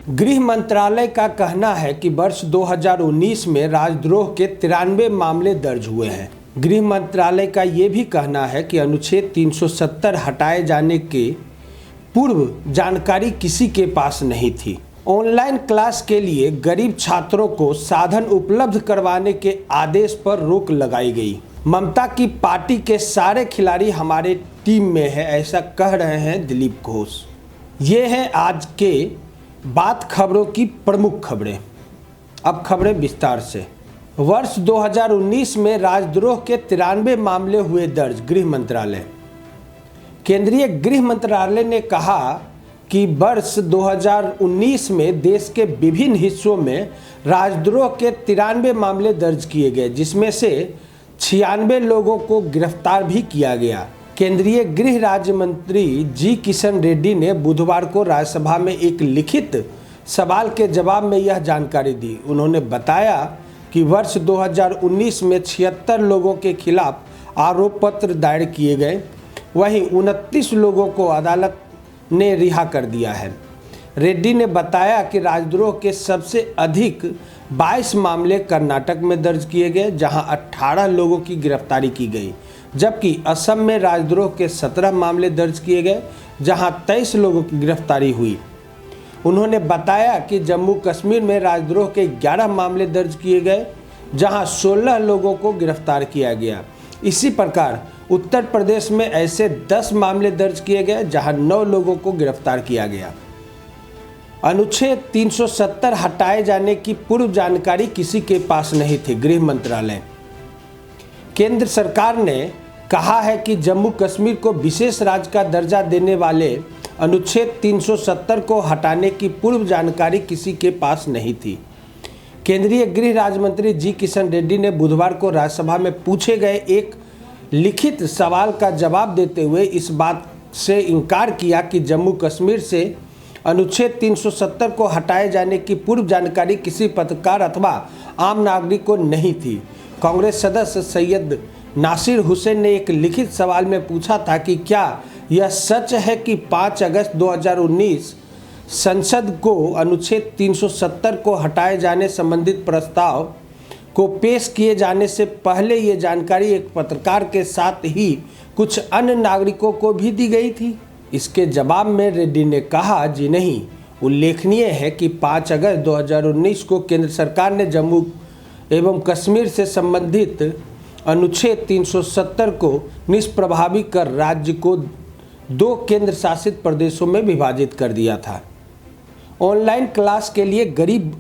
गृह मंत्रालय का कहना है कि वर्ष 2019 में राजद्रोह के 93 मामले दर्ज हुए हैं। गृह मंत्रालय का ये भी कहना है कि अनुच्छेद 370 हटाए जाने के पूर्व जानकारी किसी के पास नहीं थी। ऑनलाइन क्लास के लिए गरीब छात्रों को साधन उपलब्ध करवाने के आदेश पर रोक लगाई गई। ममता की पार्टी के सारे खिलाड़ी हमारे टीम में है, ऐसा कह रहे हैं दिलीप घोष। ये हैं आज के बात खबरों की प्रमुख खबरें। अब खबरें विस्तार से। वर्ष 2019 में राजद्रोह के 93 मामले हुए दर्ज। गृह मंत्रालय केंद्रीय गृह मंत्रालय ने कहा कि वर्ष 2019 में देश के विभिन्न हिस्सों में राजद्रोह के 93 मामले दर्ज किए गए, जिसमें से 96 लोगों को गिरफ्तार भी किया गया। केंद्रीय गृह राज्य मंत्री जी किशन रेड्डी ने बुधवार को राज्यसभा में एक लिखित सवाल के जवाब में यह जानकारी दी। उन्होंने बताया कि वर्ष 2019 में 76 लोगों के खिलाफ आरोप पत्र दायर किए गए, वहीं 29 लोगों को अदालत ने रिहा कर दिया है। रेड्डी ने बताया कि राजद्रोह के सबसे अधिक 22 मामले कर्नाटक में दर्ज किए गए, जहां 18 लोगों की गिरफ्तारी की गई, जबकि असम में राजद्रोह के 17 मामले दर्ज किए गए, जहां 23 लोगों की गिरफ्तारी हुई। उन्होंने बताया कि जम्मू कश्मीर में राजद्रोह के 11 मामले दर्ज किए गए, जहां 16 लोगों को गिरफ्तार किया गया। इसी प्रकार उत्तर प्रदेश में ऐसे 10 मामले दर्ज किए गए, जहां 9 लोगों को गिरफ्तार किया गया। अनुच्छेद 370 हटाए जाने की पूर्व जानकारी किसी के पास नहीं थी। गृह मंत्रालय केंद्र सरकार ने कहा है कि जम्मू कश्मीर को विशेष राज्य का दर्जा देने वाले अनुच्छेद 370 को हटाने की पूर्व जानकारी किसी के पास नहीं थी। केंद्रीय गृह राज्य मंत्री जी किशन रेड्डी ने बुधवार को राज्यसभा में पूछे गए एक लिखित सवाल का जवाब देते हुए इस बात से इनकार किया कि जम्मू कश्मीर से अनुच्छेद 370 को हटाए जाने की पूर्व जानकारी किसी पत्रकार अथवा आम नागरिक को नहीं थी। कांग्रेस सदस्य सैयद नासिर हुसैन ने एक लिखित सवाल में पूछा था कि क्या यह सच है कि 5 अगस्त 2019 संसद को अनुच्छेद 370 को हटाए जाने संबंधित प्रस्ताव को पेश किए जाने से पहले ये जानकारी एक पत्रकार के साथ ही कुछ अन्य नागरिकों को भी दी गई थी। इसके जवाब में रेड्डी ने कहा, जी नहीं। उल्लेखनीय है कि 5 अगस्त 2019 को केंद्र सरकार ने जम्मू एवं कश्मीर से संबंधित अनुच्छेद 370 को निष्प्रभावी कर राज्य को 2 केंद्र शासित प्रदेशों में विभाजित कर दिया था। ऑनलाइन क्लास के लिए गरीब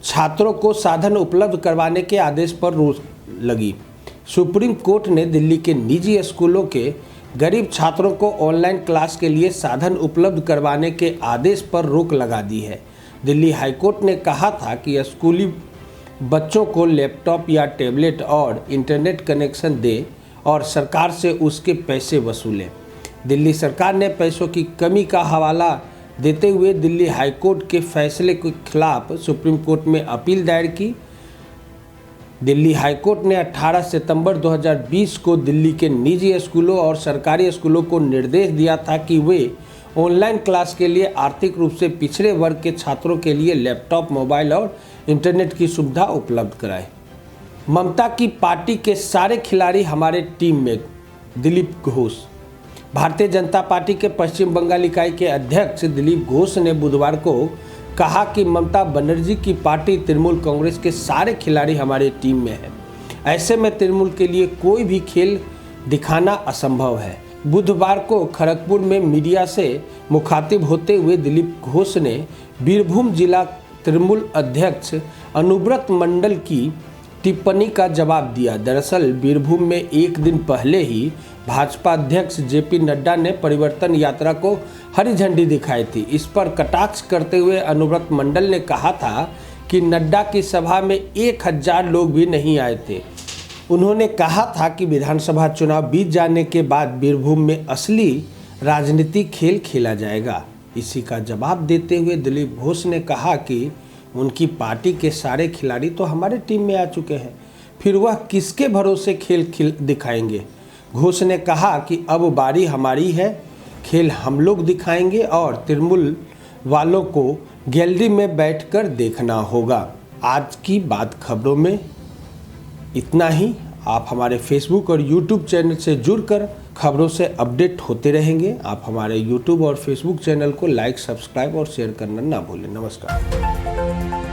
छात्रों को साधन उपलब्ध करवाने के आदेश पर रोक लगी। सुप्रीम कोर्ट ने दिल्ली के निजी स्कूलों के गरीब छात्रों को ऑनलाइन क्लास के लिए साधन उपलब्ध करवाने के आदेश पर रोक लगा दी है। दिल्ली हाईकोर्ट ने कहा था कि स्कूली बच्चों को लैपटॉप या टैबलेट और इंटरनेट कनेक्शन दे और सरकार से उसके पैसे वसूलें। दिल्ली सरकार ने पैसों की कमी का हवाला देते हुए दिल्ली हाईकोर्ट के फैसले के खिलाफ सुप्रीम कोर्ट में अपील दायर की। दिल्ली हाईकोर्ट ने 18 सितंबर 2020 को दिल्ली के निजी स्कूलों और सरकारी स्कूलों को निर्देश दिया था कि वे ऑनलाइन क्लास के लिए आर्थिक रूप से पिछड़े वर्ग के छात्रों के लिए लैपटॉप, मोबाइल और इंटरनेट की सुविधा उपलब्ध कराएं। ममता की पार्टी के सारे खिलाड़ी हमारे टीम में। दिलीप घोष भारतीय जनता पार्टी के पश्चिम बंगाल इकाई के अध्यक्ष दिलीप घोष ने बुधवार को कहा कि ममता बनर्जी की पार्टी तृणमूल कांग्रेस के सारे खिलाड़ी हमारी टीम में है। ऐसे में तृणमूल के लिए कोई भी खेल दिखाना असंभव है। बुधवार को खड़गपुर में मीडिया से मुखातिब होते हुए दिलीप घोष ने बीरभूम जिला तृणमूल अध्यक्ष अनुव्रत मंडल की टिप्पणी का जवाब दिया। दरअसल बीरभूम में एक दिन पहले ही भाजपा अध्यक्ष जेपी नड्डा ने परिवर्तन यात्रा को हरी झंडी दिखाई थी। इस पर कटाक्ष करते हुए अनुव्रत मंडल ने कहा था कि नड्डा की सभा में 1000 लोग भी नहीं आए थे। उन्होंने कहा था कि विधानसभा चुनाव बीत जाने के बाद बीरभूम में असली राजनीतिक खेल खेला जाएगा। इसी का जवाब देते हुए दिलीप घोष ने कहा कि उनकी पार्टी के सारे खिलाड़ी तो हमारे टीम में आ चुके हैं, फिर वह किसके भरोसे खेल दिखाएंगे। घोष ने कहा कि अब बारी हमारी है, खेल हम लोग दिखाएंगे और तृणमूल वालों को गैलरी में बैठकर देखना होगा। आज की बात खबरों में इतना ही। आप हमारे फेसबुक और यूट्यूब चैनल से जुड़कर खबरों से अपडेट होते रहेंगे। आप हमारे यूट्यूब और फेसबुक चैनल को लाइक, सब्सक्राइब और शेयर करना ना भूलें। नमस्कार।